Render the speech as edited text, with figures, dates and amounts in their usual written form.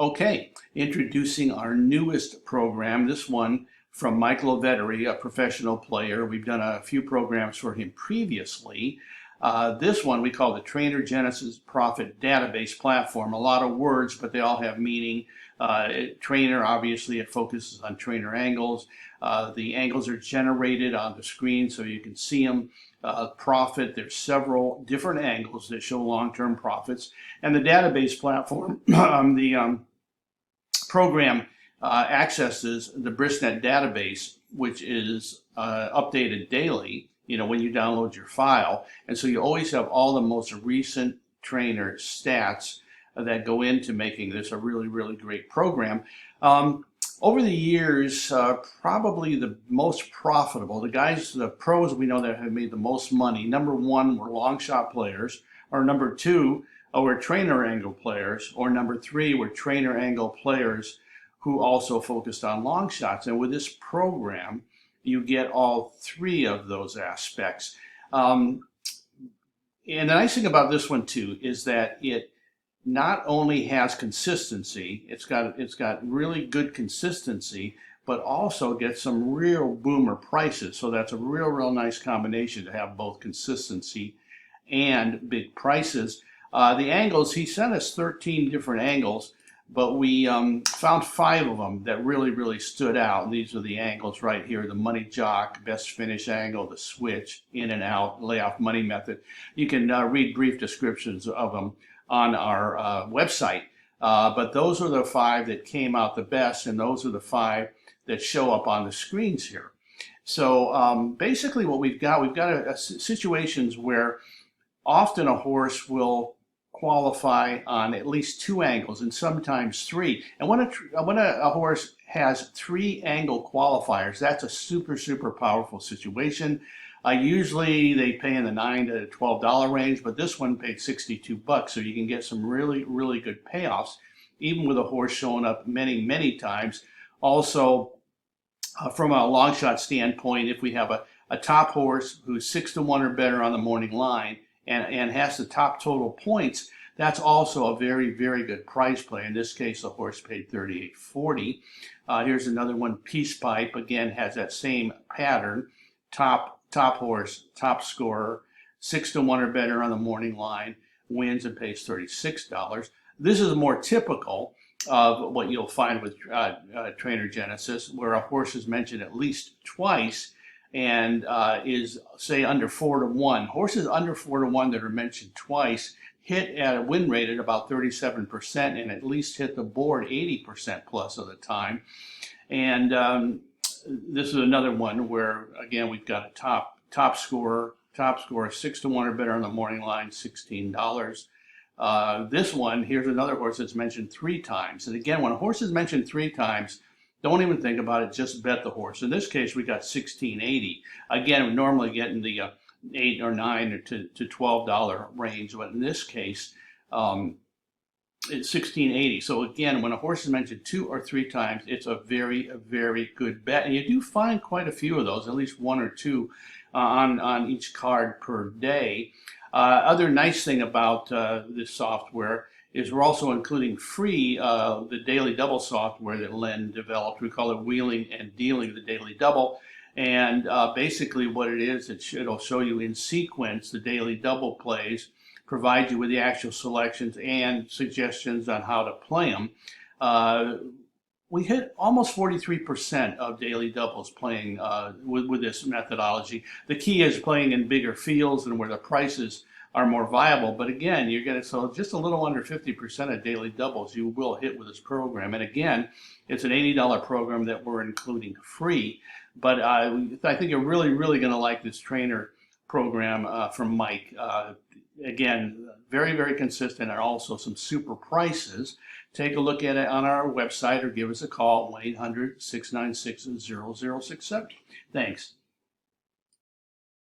Okay, introducing our newest program, this one from Mike Lovettery, a professional player. We've done a few programs for him previously. This one we call the Trainer Genesis Profit Database Platform. A lot of words, but they all have meaning. Trainer, obviously, it focuses on trainer angles. The angles are generated on the screen so you can see them. Profit, there's several different angles that show long-term profits. And the database platform, the program accesses the BrisNet database, which is updated daily, when you download your file. And so you always have all the most recent trainer stats that go into making this a really, really great program. Over the years, probably the most profitable, the pros we know that have made the most money, number one were long shot players, or number two were trainer angle players, or number three were trainer angle players who also focused on long shots. And with this program, you get all three of those aspects. And the nice thing about this one too is that it not only has consistency, it's got really good consistency, but also gets some real boomer prices. So that's a real nice combination to have both consistency and big prices. The angles, he sent us 13 different angles, but we found 5 of them that really stood out. And these are the angles right here: the money jock, best finish angle, the switch, in and out, layoff money method. You can read brief descriptions of them on our website. But those are the 5 that came out the best, and those are the 5 that show up on the screens here. So basically what we've got situations where often a horse will qualify on at least 2 angles and sometimes 3. And when a horse has 3 angle qualifiers, that's a super powerful situation. Usually they pay in the $9 to $12 range, but this one paid $62, so you can get some really good payoffs, even with a horse showing up many times. Also, from a long shot standpoint, if we have a top horse who's 6 to 1 or better on the morning line and has the top total points, that's also a very good price play. In this case, the horse paid $38.40. Here's another one, Peace Pipe, again has that same pattern. Top horse, top scorer, 6 to 1 or better on the morning line, wins and pays $36. This is more typical of what you'll find with Trainer Genesis, where a horse is mentioned at least twice and is, say, under 4 to 1. Horses under 4 to 1 that are mentioned twice hit at a win rate at about 37% and at least hit the board 80% plus of the time. And this is another one where, again, we've got a top scorer, 6 to 1 or better on the morning line, $16. This one, here's another horse that's mentioned 3 times. And again, when a horse is mentioned 3 times, don't even think about it, just bet the horse. In this case, we got $16.80. Again, we normally get in the $8 or $9 to $12 range, but in this case, it's $16.80. So again, when a horse is mentioned 2 or 3 times, it's a very good bet. And you do find quite a few of those, at least 1 or 2 on each card per day. Other nice thing about this software is we're also including free the Daily Double software that Len developed. We call it Wheeling and Dealing the Daily Double. And basically what it is, it'll show you in sequence the Daily Double plays, provide you with the actual selections and suggestions on how to play them. We hit almost 43% of daily doubles playing with this methodology. The key is playing in bigger fields and where the prices are more viable. But again, you're getting so just a little under 50% of daily doubles you will hit with this program. And again, it's an $80 program that we're including free. But I think you're really going to like this trainer program from Mike. Again, very consistent, and also some super prices. Take a look at it on our website or give us a call, 1-800-696-0067. Thanks.